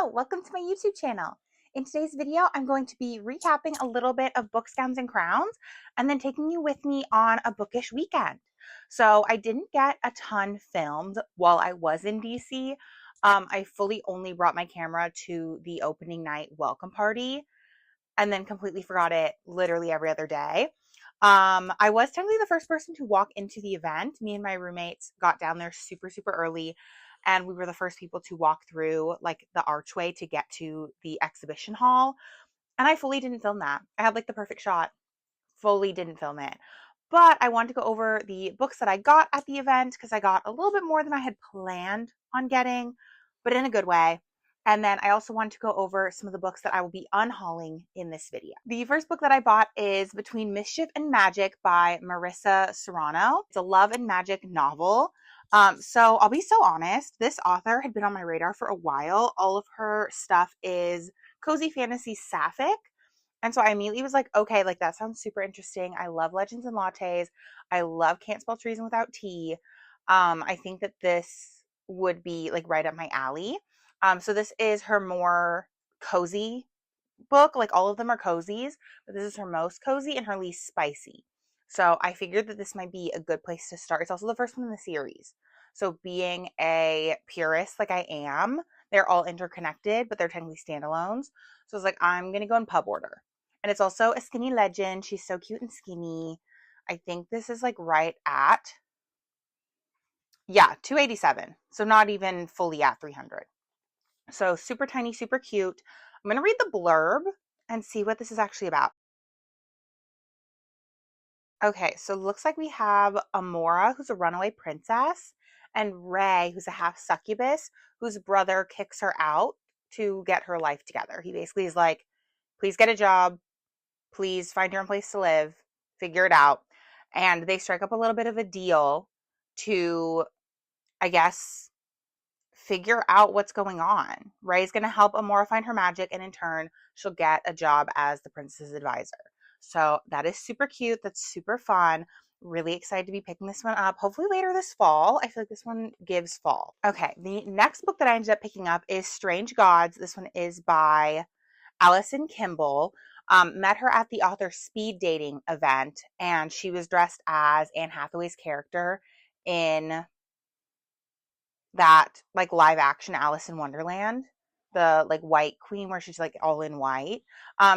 Hello, welcome to my YouTube channel. In today's video, I'm going to be recapping a little bit of Books, Gowns, and Crowns, and then taking you with me on a bookish weekend. So I didn't get a ton filmed while I was in DC. I fully only brought my camera to the opening night welcome party and then completely forgot it literally every other day. I was technically the first person to walk into the event. Me and my roommates got down there super early, and we were the first people to walk through like the archway to get to the exhibition hall. And I fully didn't film that. I had like the perfect shot, fully didn't film it. But I wanted to go over the books that I got at the event because I got a little bit more than I had planned on getting, but in a good way. And then I also wanted to go over some of the books that I will be unhauling in this video. The first book that I bought is Between Mischief and Magic by Marissa Serrano. It's a love and magic novel. So I'll be so honest, this author had been on my radar for a while. All of her stuff is cozy fantasy sapphic. And so I immediately was like, okay, like that sounds super interesting. I love Legends and Lattes. I love Can't Spell Treason Without Tea. I think that this would be like right up my alley. So this is her more cozy book. Like all of them are cozies, but this is her most cozy and her least spicy. So I figured that this might be a good place to start. It's also the first one in the series. So being a purist like I am, they're all interconnected, but they're technically standalones. So I was like, I'm going to go in pub order. And it's also a skinny legend. She's so cute and skinny. I think this is like right at, yeah, 287. So not even fully at 300. So super tiny, super cute. I'm going to read the blurb and see what this is actually about. Okay, so it looks like we have Amora, who's a runaway princess, and Ray, who's a half succubus, whose brother kicks her out to get her life together. He basically is like, please get a job, please find your own place to live, figure it out. And they strike up a little bit of a deal to, I guess, figure out what's going on. Ray's going to help Amora find her magic, and in turn, she'll get a job as the princess's advisor. So that is super cute. That's super fun. Really excited to be picking this one up. Hopefully later this fall. I feel like this one gives fall. Okay, the next book that I ended up picking up is Strange Gods. This one is by Allison Kimball. Met her at the author speed dating event, and she was dressed as Anne Hathaway's character in that like live action Alice in Wonderland, the like white queen where she's like all in white.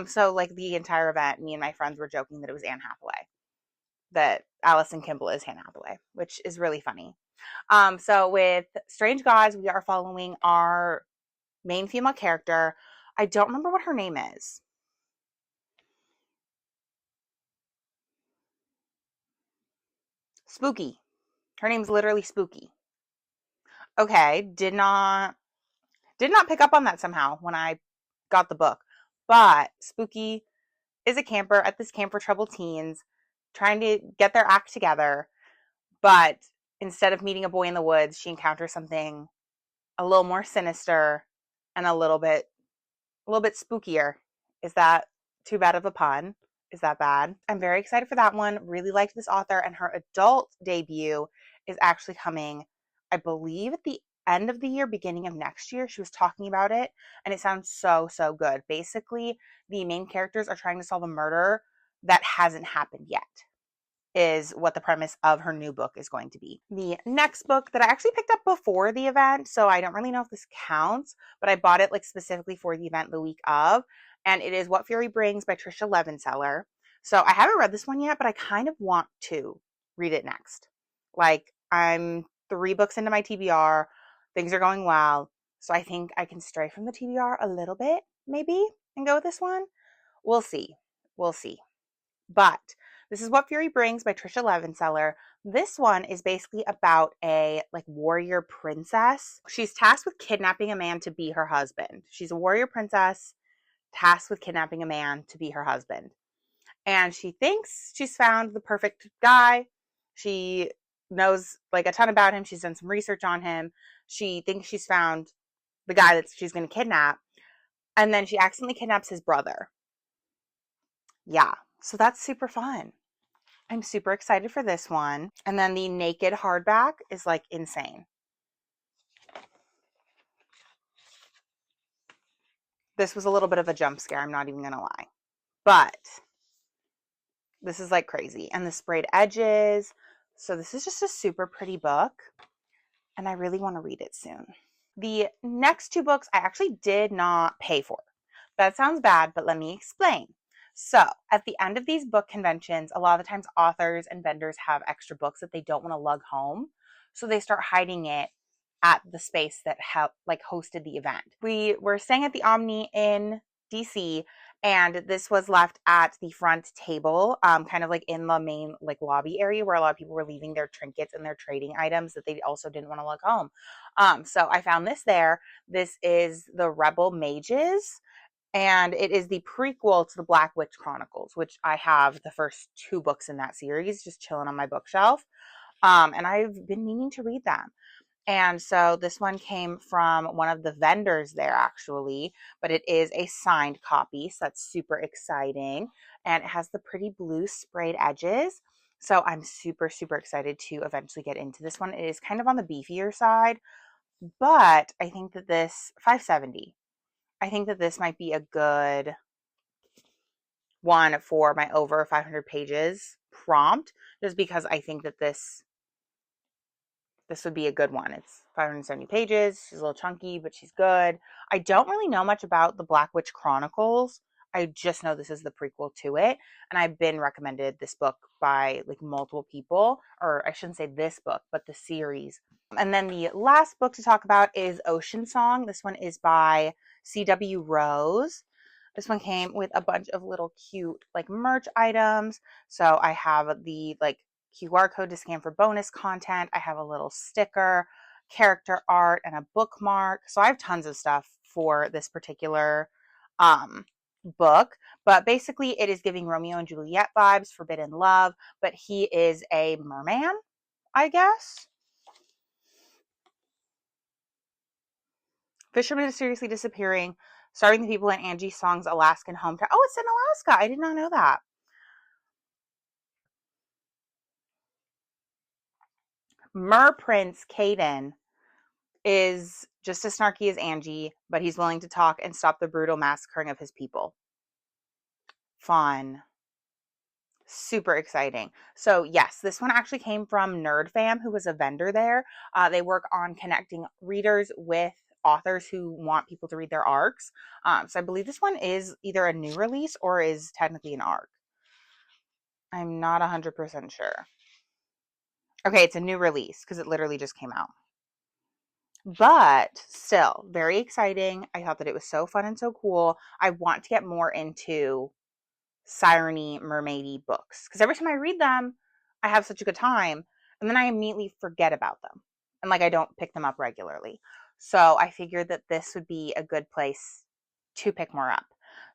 So like the entire event, me and my friends were joking that it was Anne Hathaway, that Allison Kimball is Anne Hathaway, which is really funny. So with Strange Gods, we are following our main female character. I don't remember what her name is. Spooky. Her name's literally Spooky. Okay, did not pick up on that somehow when I got the book. But Spooky is a camper at this camp for troubled teens trying to get their act together. But instead of meeting a boy in the woods, she encounters something a little more sinister and a little bit spookier. Is that too bad of a pun? Is that bad? I'm very excited for that one. Really liked this author, and her adult debut is actually coming, I believe, at the end of the year, beginning of next year. She was talking about it, and it sounds so good. Basically, the main characters are trying to solve a murder that hasn't happened yet, is what the premise of her new book is going to be. The next book that I actually picked up before the event, so I don't really know if this counts, but I bought it like specifically for the event the week of, and it is What Fury Brings by Trisha Levenseller. So I haven't read this one yet, but I kind of want to read it next. Like, I'm 3 books into my TBR, things are going well, so I think I can stray from the TBR a little bit, maybe, and go with this one. We'll see. But this is What Fury Brings by Trisha Levenseller. This one is basically about a like warrior princess. She's tasked with kidnapping a man to be her husband. She's a warrior princess tasked with kidnapping a man to be her husband. And she thinks she's found the perfect guy. She knows like a ton about him. She's done some research on him. She thinks she's found the guy that she's going to kidnap. And then she accidentally kidnaps his brother. Yeah. So that's super fun. I'm super excited for this one. And then the Naked hardback is like insane. This was a little bit of a jump scare, I'm not even gonna lie. But this is like crazy. And the sprayed edges. So this is just a super pretty book. And I really want to read it soon. The next two books I actually did not pay for. That sounds bad, but let me explain. So, at the end of these book conventions, a lot of the times authors and vendors have extra books that they don't want to lug home. So they start hiding it at the space that hosted the event. We were staying at the Omni in DC, and this was left at the front table, kind of like in the main like lobby area where a lot of people were leaving their trinkets and their trading items that they also didn't want to lug home. So I found this there. This is the Rebel Mages, and it is the prequel to the Black Witch Chronicles, which I have the first two books in that series just chilling on my bookshelf. And I've been meaning to read them. And so this one came from one of the vendors there, actually, but it is a signed copy. So that's super exciting. And it has the pretty blue sprayed edges. So I'm super, super excited to eventually get into this one. It is kind of on the beefier side, but I think that this, $5.70, I think that this might be a good one for my over 500 pages prompt, just because I think that this would be a good one. It's 570 pages. She's a little chunky, but she's good. I don't really know much about the Black Witch Chronicles. I just know this is the prequel to it. And I've been recommended this book by like multiple people, or I shouldn't say this book, but the series. And then the last book to talk about is Ocean Song. This one is by C.W. Rose. This one came with a bunch of little cute like merch items. So I have the like QR code to scan for bonus content. I have a little sticker, character art, and a bookmark. So I have tons of stuff for this particular book. But basically, it is giving Romeo and Juliet vibes, forbidden love, but he is a merman, I guess. Fishermen mysteriously disappearing, starting the people in Angie Song's Alaskan hometown. Oh, it's in Alaska. I did not know that. Mer Prince Caden is just as snarky as Angie, but he's willing to talk and stop the brutal massacring of his people. Fun. Super exciting. So yes, this one actually came from Nerd Fam, who was a vendor there. They work on connecting readers with authors who want people to read their arcs. So I believe this one is either a new release or is technically an arc. I'm not 100% sure. Okay, it's a new release because it literally just came out. But still, very exciting. I thought that it was so fun and so cool. I want to get more into siren-y, mermaidy books because every time I read them, I have such a good time, and then I immediately forget about them, and like I don't pick them up regularly. So I figured that this would be a good place to pick more up.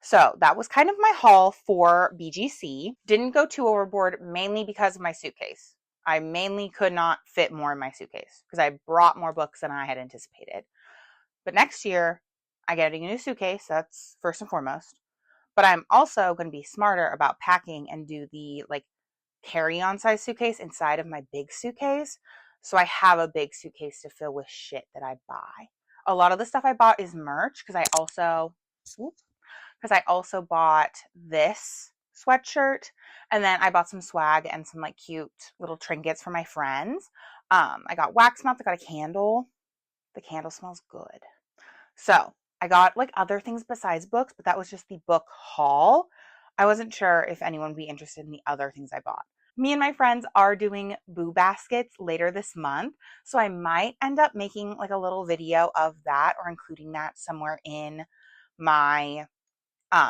So that was kind of my haul for BGC. Didn't go too overboard, mainly because of my suitcase. I mainly could not fit more in my suitcase because I brought more books than I had anticipated. But next year, I get a new suitcase. That's first and foremost. But I'm also going to be smarter about packing and do the like carry-on size suitcase inside of my big suitcase. So I have a big suitcase to fill with shit that I buy. A lot of the stuff I bought is merch because I also bought this sweatshirt, and then I bought some swag and some like cute little trinkets for my friends. I got wax melt. I got a candle. The candle smells good. So I got like other things besides books, but that was just the book haul. I wasn't sure if anyone would be interested in the other things I bought. Me and my friends are doing boo baskets later this month, so I might end up making like a little video of that or including that somewhere in my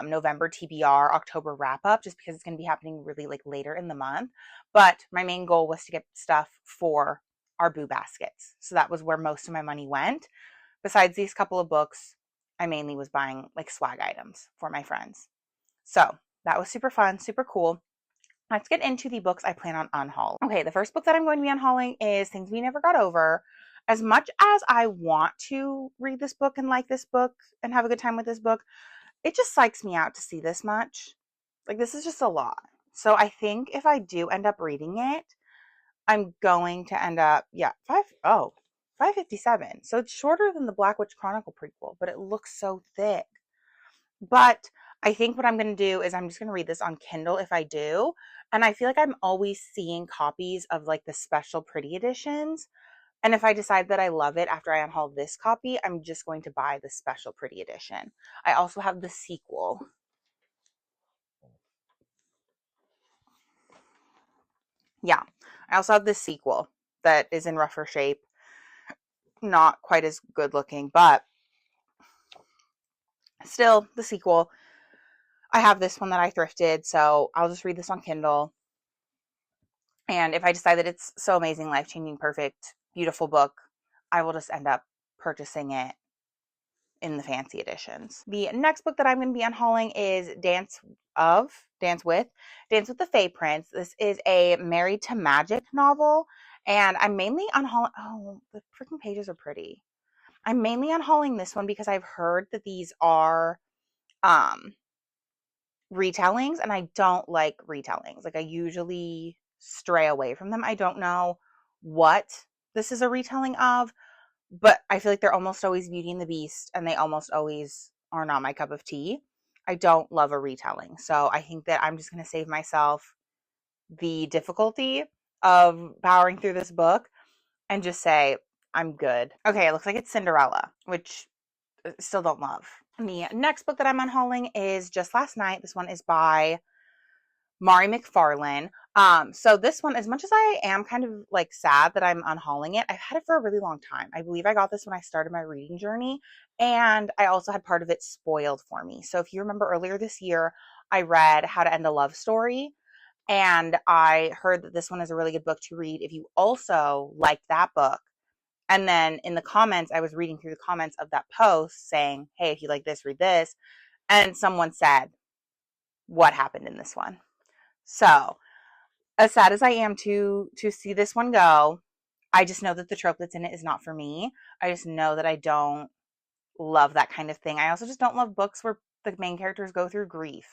November TBR October wrap up, just because it's going to be happening really like later in the month. But my main goal was to get stuff for our boo baskets. So that was where most of my money went. Besides these couple of books, I mainly was buying like swag items for my friends. So that was super fun, super cool. Let's get into the books I plan on unhauling. Okay, the first book that I'm going to be unhauling is Things We Never Got Over. As much as I want to read this book and like this book and have a good time with this book, it just psychs me out to see this much. Like, this is just a lot. So I think if I do end up reading it, I'm going to end up, 557. So it's shorter than the Black Witch Chronicle prequel, but it looks so thick. But I think what I'm going to do is I'm just going to read this on Kindle if I do. And I feel like I'm always seeing copies of like the special pretty editions. And if I decide that I love it after I unhaul this copy, I'm just going to buy the special pretty edition. I also have the sequel. Yeah, I also have this sequel that is in rougher shape. Not quite as good looking, but still the sequel. I have this one that I thrifted, so I'll just read this on Kindle. And if I decide that it's so amazing, life-changing, perfect, beautiful book, I will just end up purchasing it in the fancy editions. The next book that I'm going to be unhauling is Dance with the Fae Prince. This is a Married to Magic novel, and I'm mainly unhauling. Oh, the freaking pages are pretty. I'm mainly unhauling this one because I've heard that these are retellings, and I don't like retellings. Like, I usually stray away from them. I don't know what this is a retelling of, but I feel like they're almost always Beauty and the Beast, and they almost always are not my cup of tea. I don't love a retelling. So I think that I'm just going to save myself the difficulty of powering through this book and just say, I'm good. Okay, it looks like it's Cinderella, which I still don't love. The next book that I'm unhauling is Just Last Night. This one is by Mari McFarlane. So this one, as much as I am kind of like sad that I'm unhauling it, I've had it for a really long time. I believe I got this when I started my reading journey, and I also had part of it spoiled for me. So if you remember earlier this year, I read How to End a Love Story, and I heard that this one is a really good book to read if you also like that book. And then in the comments, I was reading through the comments of that post saying, hey, if you like this, read this. And someone said, what happened in this one? So, as sad as I am to see this one go, I just know that the trope that's in it is not for me. I just know that I don't love that kind of thing. I also just don't love books where the main characters go through grief.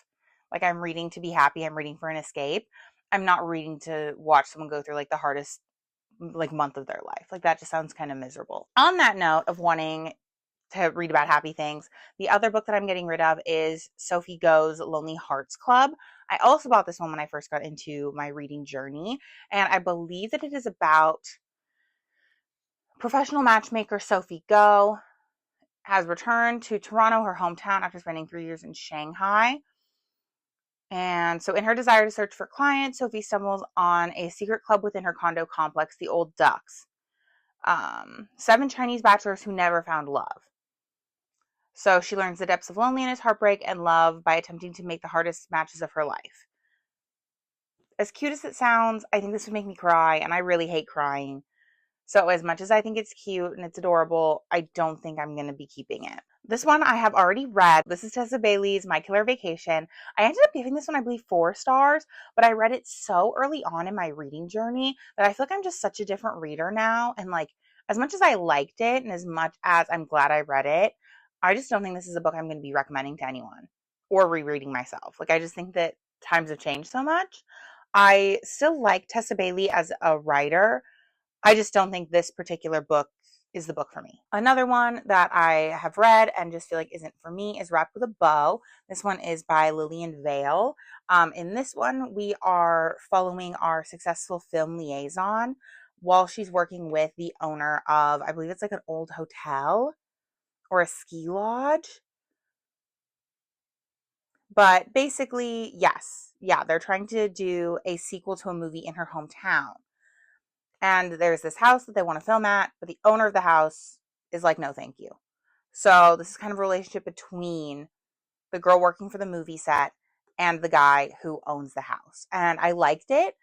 Like, I'm reading to be happy, I'm reading for an escape. I'm not reading to watch someone go through like the hardest like month of their life. Like, that just sounds kind of miserable. On that note of wanting to read about happy things, the other book that I'm getting rid of is Sophie Go's Lonely Hearts Club. I also bought this one when I first got into my reading journey, and I believe that it is about professional matchmaker Sophie Go has returned to Toronto, her hometown, after spending 3 years in Shanghai. And so in her desire to search for clients, Sophie stumbles on a secret club within her condo complex, the Old Ducks. 7 Chinese bachelors who never found love. So she learns the depths of loneliness, heartbreak, and love by attempting to make the hardest matches of her life. As cute as it sounds, I think this would make me cry, and I really hate crying. So as much as I think it's cute and it's adorable, I don't think I'm going to be keeping it. This one I have already read. This is Tessa Bailey's My Killer Vacation. I ended up giving this one, I believe, 4 stars, but I read it so early on in my reading journey that I feel like I'm just such a different reader now. And like, as much as I liked it and as much as I'm glad I read it, I just don't think this is a book I'm going to be recommending to anyone or rereading myself. Like, I just think that times have changed so much. I still like Tessa Bailey as a writer. I just don't think this particular book is the book for me. Another one that I have read and just feel like isn't for me is Wrapped with a Bow. This one is by Lillian Vale. In this one, we are following our successful film liaison while she's working with the owner of, I believe it's like an old hotel or a ski lodge. But basically, yes. Yeah, they're trying to do a sequel to a movie in her hometown. And there's this house that they want to film at, but the owner of the house is like, no, thank you. So this is kind of a relationship between the girl working for the movie set and the guy who owns the house. And I liked it,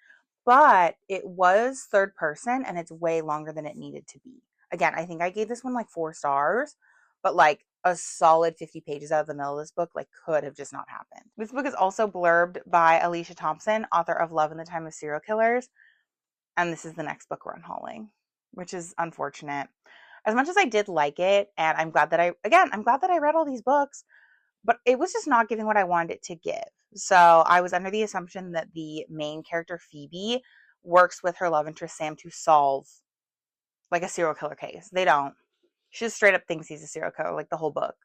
but it was third person and it's way longer than it needed to be. Again, I think I gave this one like 4 stars, but like a solid 50 pages out of the middle of this book like could have just not happened. This book is also blurbed by Alicia Thompson, author of Love in the Time of Serial Killers. And this is the next book we're unhauling, which is unfortunate. As much as I did like it, and I'm glad that I read all these books, but it was just not giving what I wanted it to give. So I was under the assumption that the main character, Phoebe, works with her love interest, Sam, to solve like a serial killer case. They don't. She just straight up thinks he's a serial killer, like the whole book.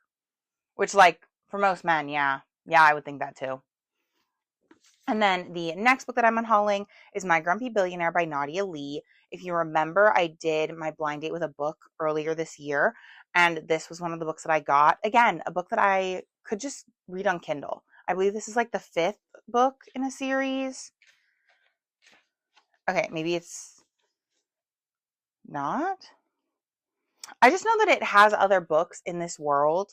Which, like, For most men, yeah. Yeah, I would think that too. And then the next book that I'm unhauling is My Grumpy Billionaire by Nadia Lee. If you remember, I did my blind date with a book earlier this year, and this was one of the books that I got. Again, a book that I could just read on Kindle. I believe this is like the fifth book in a series. Okay, maybe it's not. I just know that it has other books in this world,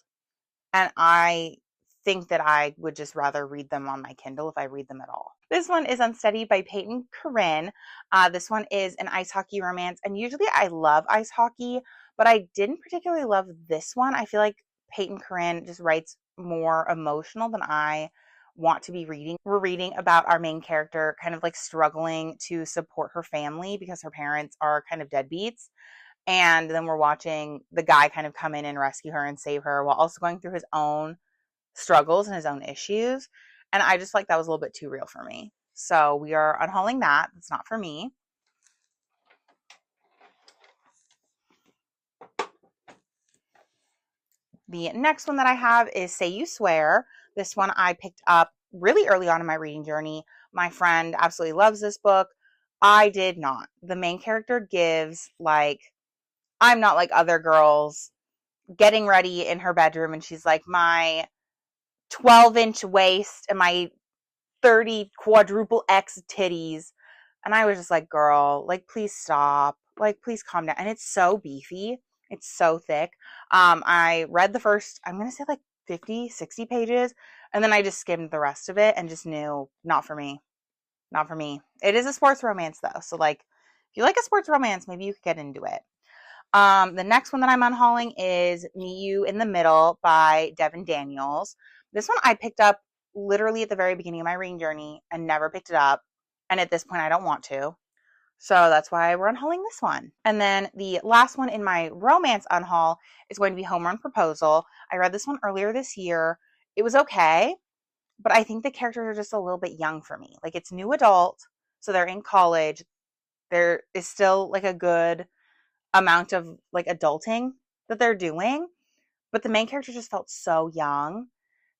and I think that I would just rather read them on my Kindle if I read them at all. This one is Unsteady by Peyton Corinne. This one is an ice hockey romance, and usually I love ice hockey, but I didn't particularly love this one. I feel like Peyton Corinne just writes more emotional than I want to be reading. We're reading about our main character kind of like struggling to support her family because her parents are kind of deadbeats. And then we're watching the guy kind of come in and rescue her and save her while also going through his own struggles and his own issues. And I just like that was a little bit too real for me. So we are unhauling that. It's not for me. The next one that I have is Say You Swear. This one I picked up really early on in my reading journey. My friend absolutely loves this book. I did not. The main character gives like, I'm not like other girls getting ready in her bedroom and she's like, my 12-inch waist and my 30 quadruple X titties. And I was just like, girl, like, please stop. Like, please calm down. And it's so beefy. It's so thick. I read the first, I'm going to say like 50, 60 pages. And then I just skimmed the rest of it and just knew not for me. Not for me. It is a sports romance though. So like, if you like a sports romance, maybe you could get into it. The next one that I'm unhauling is Meet You in the Middle by Devin Daniels. This one I picked up literally at the very beginning of my reading journey and never picked it up. And at this point, I don't want to. So that's why we're unhauling this one. And then the last one in my romance unhaul is going to be Home Run Proposal. I read this one earlier this year. It was okay, but I think the characters are just a little bit young for me. Like it's new adult, so they're in college. There is still like a good amount of like adulting that they're doing, but the main character just felt so young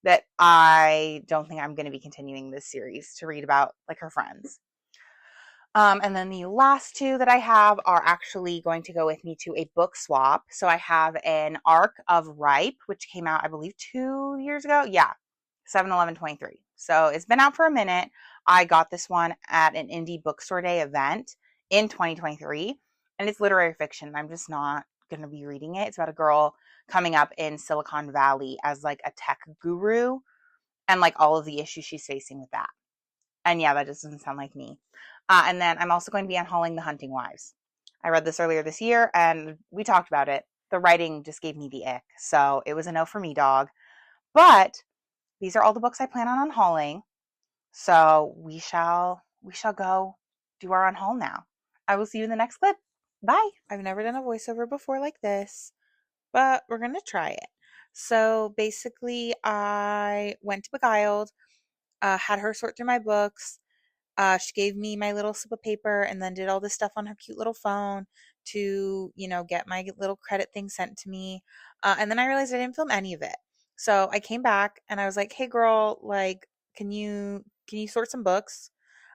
that I don't think I'm going to be continuing this series to read about like her friends. And then the last two that I have are actually going to go with me to a book swap. So I have an Arc of Ripe, which came out, I believe, 2 years ago. Yeah, 7/11/23. So it's been out for a minute. I got this one at an indie bookstore day event in 2023, and it's literary fiction. I'm just not going to be reading it. It's about a girl coming up in Silicon Valley as like a tech guru and like all of the issues she's facing with that. And yeah, that just doesn't sound like me. And then I'm also going to be unhauling The Hunting Wives. I read this earlier this year and we talked about it. The writing just gave me the ick. So it was a no for me, dog. But these are all the books I plan on unhauling. So we shall go do our unhaul now. I will see you in the next clip. Bye. I've never done a voiceover before like this, but we're going to try it. So basically, I went to Beguiled, had her sort through my books. She gave me my little slip of paper and then did all this stuff on her cute little phone to, get my little credit thing sent to me. And then I realized I didn't film any of it. So I came back and I was like, hey girl, like, can you sort some books?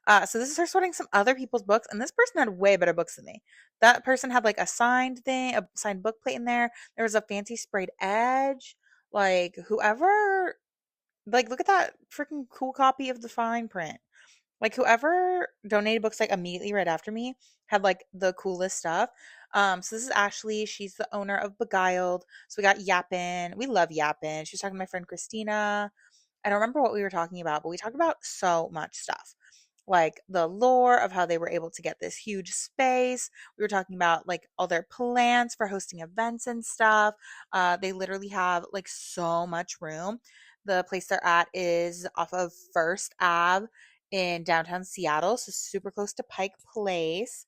So this is her sorting some other people's books, and this person had way better books than me. That person had like a signed thing, a signed book plate in there. There was a fancy sprayed edge. Like whoever, like look at that freaking cool copy of the fine print. Like whoever donated books like immediately right after me had like the coolest stuff. So this is Ashley. She's the owner of Beguiled. So we got Yappin. We love Yappin. She was talking to my friend Christina. I don't remember what we were talking about, but we talked about so much stuff. Like the lore of how they were able to get this huge space. We were talking about like all their plans for hosting events and stuff. They literally have like so much room. The place they're at is off of First Ave in downtown Seattle, so super close to Pike Place.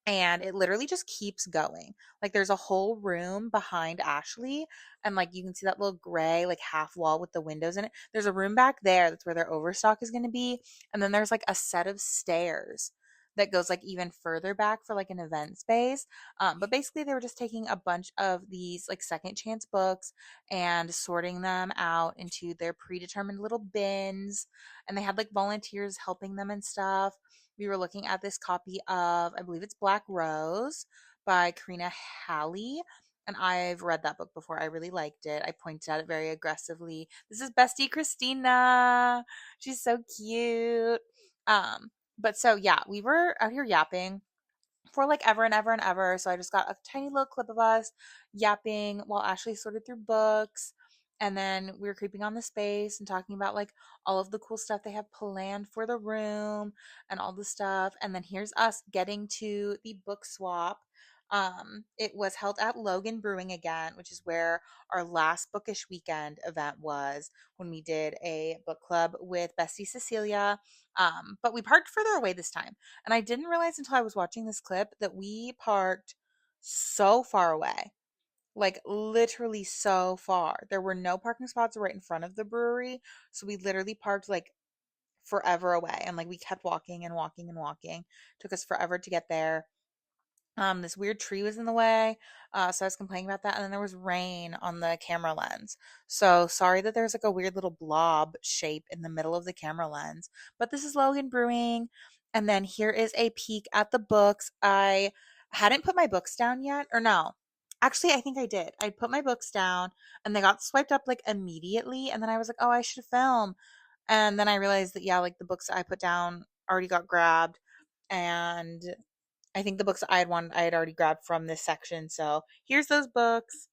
And it literally just keeps going. Like there's a whole room behind Ashley, and like you can see that little gray like half wall with the windows in it. There's a room back there that's where their overstock is going to be, and then there's like a set of stairs that goes like even further back for like an event space. But basically, they were just taking a bunch of these like second chance books and sorting them out into their predetermined little bins. And they had like volunteers helping them and stuff. We were looking at this copy of, I believe it's Black Rose by Karina Halley. And I've read that book before. I really liked it. I pointed at it very aggressively. This is Bestie Christina. She's so cute. But so yeah, we were out here yapping for like ever and ever and ever. So I just got a tiny little clip of us yapping while Ashley sorted through books. And then we were creeping on the space and talking about like all of the cool stuff they have planned for the room and all the stuff. And then here's us getting to the book swap. It was held at Logan Brewing again, which is where our last Bookish weekend event was when we did a book club with Bestie Cecilia. But we parked further away this time. And I didn't realize until I was watching this clip that we parked so far away. Like literally so far. There were no parking spots right in front of the brewery. So we literally parked like forever away. And like we kept walking and walking and walking. Took us forever to get there. This weird tree was in the way, so I was complaining about that. And then there was rain on the camera lens. So sorry that there's like a weird little blob shape in the middle of the camera lens. But this is Logan Brewing. And then here is a peek at the books. I hadn't put my books down yet, or no. Actually, I think I did. I put my books down and they got swiped up like immediately. And then I was like, oh, I should film. And then I realized that, yeah, like the books I put down already got grabbed. And I think the books I had wanted, I had already grabbed from this section. So here's those books.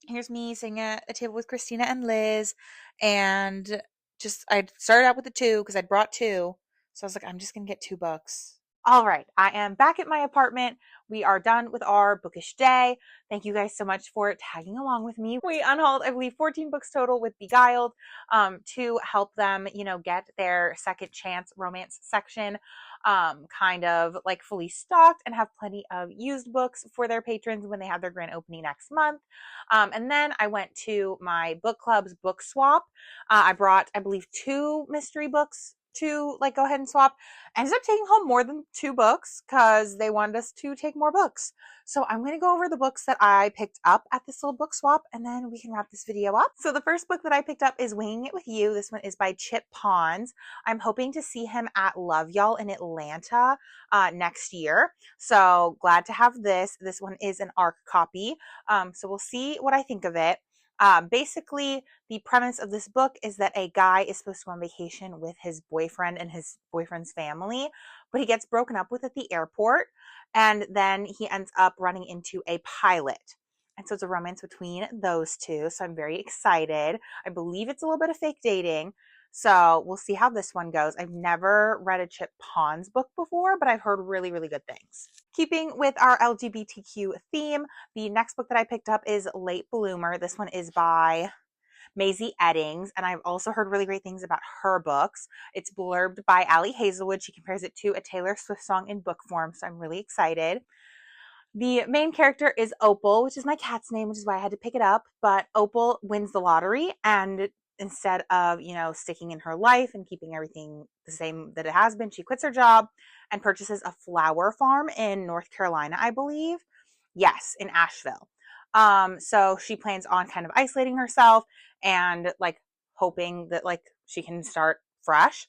Here's me sitting at a table with Christina and Liz. And just, I started out with the two because I'd brought two. So I was like, I'm just going to get two books. All right, I am back at my apartment. We are done with our bookish day. Thank you guys so much for tagging along with me. We unhauled, I believe, 14 books total with Beguiled to help them, get their second chance romance section kind of like fully stocked and have plenty of used books for their patrons when they have their grand opening next month. And then I went to my book club's book swap. I brought, I believe, two mystery books to like go ahead and swap. I ended up taking home more than two books because they wanted us to take more books. So I'm going to go over the books that I picked up at this little book swap and then we can wrap this video up. So the first book that I picked up is Winging It With You. This one is by Chip Pons. I'm hoping to see him at Love Y'all in Atlanta next year. So glad to have this. This one is an ARC copy. So we'll see what I think of it. Basically, the premise of this book is that a guy is supposed to go on vacation with his boyfriend and his boyfriend's family, but he gets broken up with at the airport, and then he ends up running into a pilot. And so it's a romance between those two. So I'm very excited. I believe it's a little bit of fake dating. So we'll see how this one goes. I've never read a Chip Pons book before, but I've heard really, really good things. Keeping with our LGBTQ theme, the next book that I picked up is Late Bloomer. This one is by Maisie Eddings, and I've also heard really great things about her books. It's blurbed by Allie Hazelwood. She compares it to a Taylor Swift song in book form, so I'm really excited. The main character is Opal, which is my cat's name, which is why I had to pick it up. But Opal wins the lottery, and instead of, sticking in her life and keeping everything the same that it has been, she quits her job and purchases a flower farm in North Carolina, I believe. Yes, in Asheville. So she plans on kind of isolating herself and like hoping that like she can start fresh.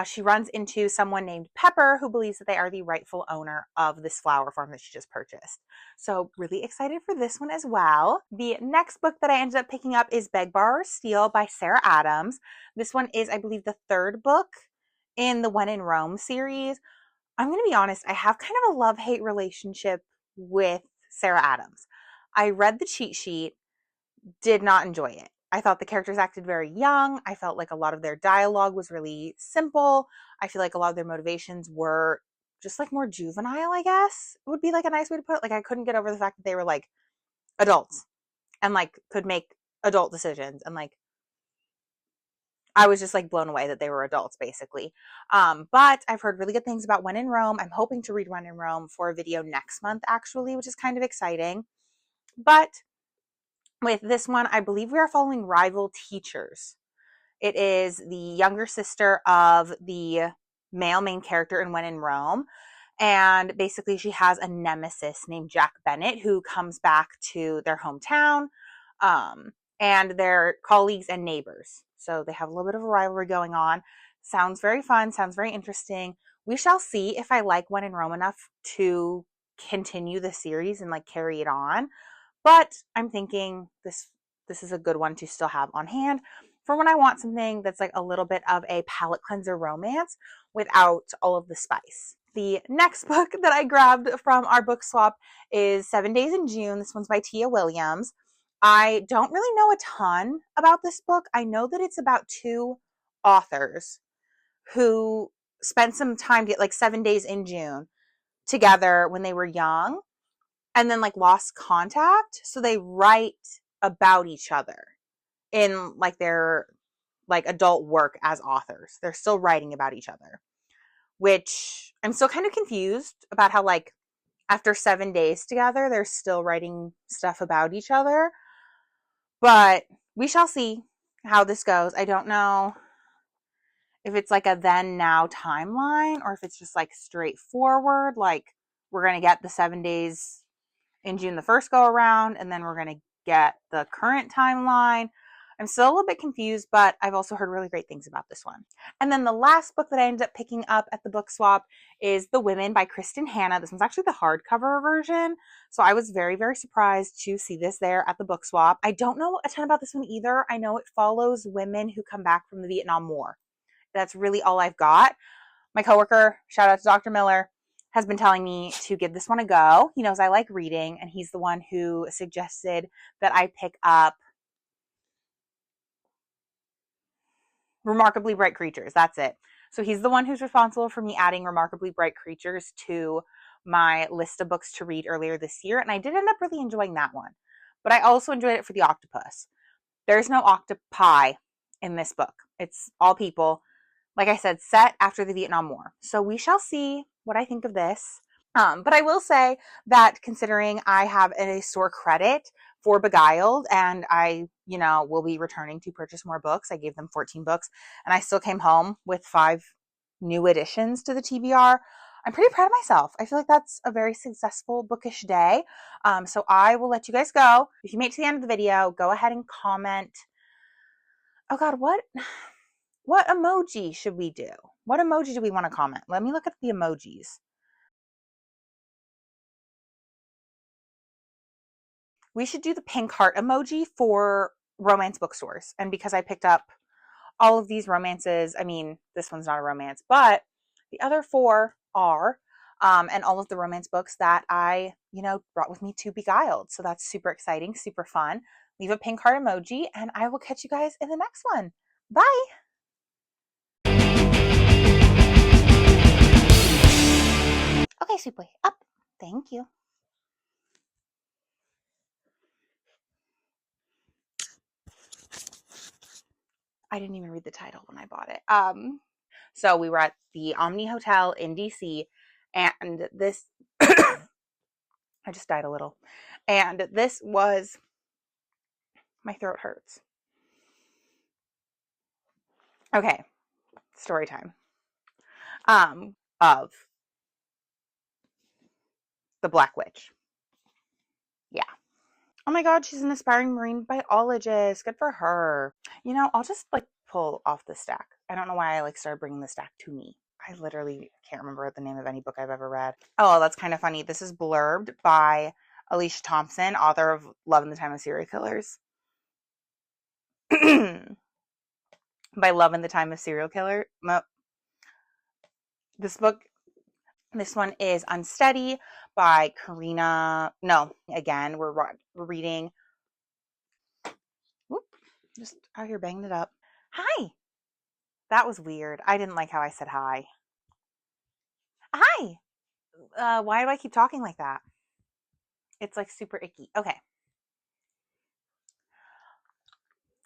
She runs into someone named Pepper who believes that they are the rightful owner of this flower farm that she just purchased. So really excited for this one as well. The next book that I ended up picking up is Beg, Borrow, or Steal by Sarah Adams. This one is, I believe, the third book in the When in Rome series. I'm going to be honest, I have kind of a love-hate relationship with Sarah Adams. I read the cheat sheet, did not enjoy it. I thought the characters acted very young. I felt like a lot of their dialogue was really simple. I feel like a lot of their motivations were just like more juvenile, I guess would be like a nice way to put it. Like I couldn't get over the fact that they were like adults and like could make adult decisions, and like I was just like blown away that they were adults basically. But I've heard really good things about When in Rome. I'm hoping to read When in Rome for a video next month actually, which is kind of exciting. But with this one, I believe we are following rival teachers. It is the younger sister of the male main character in When in Rome. And basically, she has a nemesis named Jack Bennett who comes back to their hometown. And they're colleagues and neighbors. So they have a little bit of a rivalry going on. Sounds very fun, sounds very interesting. We shall see if I like When in Rome enough to continue the series and like carry it on. But I'm thinking this is a good one to still have on hand for when I want something that's like a little bit of a palate cleanser romance without all of the spice. The next book that I grabbed from our book swap is 7 Days in June. This one's by Tia Williams. I don't really know a ton about this book. I know that it's about two authors who spent some time, like 7 days in June, together when they were young and then like lost contact. So they write about each other in like their like adult work as authors. They're still writing about each other, which I'm still kind of confused about how like after 7 days together, they're still writing stuff about each other. But we shall see how this goes. I don't know if it's like a then now timeline or if it's just like straightforward, like we're going to get the 7 days in June the first go around and then we're going to get the current timeline. I'm still a little bit confused, but I've also heard really great things about this one. And then the last book that I ended up picking up at the book swap is The Women by Kristen Hanna. This one's actually the hardcover version. So I was very, very surprised to see this there at the book swap. I don't know a ton about this one either. I know it follows women who come back from the Vietnam War. That's really all I've got. My coworker, shout out to Dr. Miller, has been telling me to give this one a go. He knows I like reading, and he's the one who suggested that I pick up Remarkably Bright Creatures. That's it. So he's the one who's responsible for me adding Remarkably Bright Creatures to my list of books to read earlier this year, and I did end up really enjoying that one. But I also enjoyed it for the octopus. There's no octopi in this book. It's all people. Like I said, set after the Vietnam War. So we shall see what I think of this. But I will say that considering I have a store credit for Beguiled and I, will be returning to purchase more books. I gave them 14 books and I still came home with 5 new additions to the TBR. I'm pretty proud of myself. I feel like that's a very successful bookish day. So I will let you guys go. If you made it to the end of the video, go ahead and comment. Oh God, what emoji should we do? What emoji do we want to comment? Let me look at the emojis. We should do the pink heart emoji for romance bookstores. And because I picked up all of these romances, I mean, this one's not a romance, but the other 4 are, and all of the romance books that I, brought with me to Beguiled. So that's super exciting, super fun. Leave a pink heart emoji, and I will catch you guys in the next one. Bye. Okay, sweet boy, up. Thank you. I didn't even read the title when I bought it. So we were at the Omni Hotel in DC, and this, I just died a little. And this was, my throat hurts. Okay, story time. Of the Black Witch. Yeah. Oh my God, she's an aspiring marine biologist. Good for her. I'll just like pull off the stack. I don't know why I like started bringing the stack to me. I literally can't remember the name of any book I've ever read. Oh, that's kind of funny. This is blurbed by Alicia Thompson, author of Love in the Time of Serial Killers. By Love in the Time of Serial Killer. This one is Unsteady by Karina. No, again, we're reading. Whoop, just out here banging it up. Hi. That was weird. I didn't like how I said hi. Hi. Why do I keep talking like that? It's like super icky. Okay.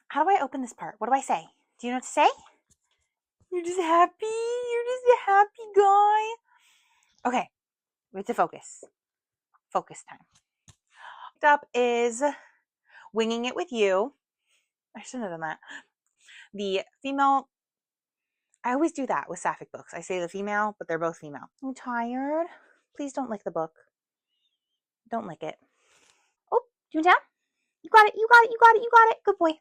How do I open this part? What do I say? Do you know what to say? You're just happy. You're just a happy guy. Okay. We have to focus. Focus time. Next up is Winging It With You. I shouldn't have done that. The female, I always do that with sapphic books. I say the female, but they're both female. I'm tired. Please don't lick the book. Don't lick it. Oh, you down? You got it. You got it. You got it. You got it. Good boy.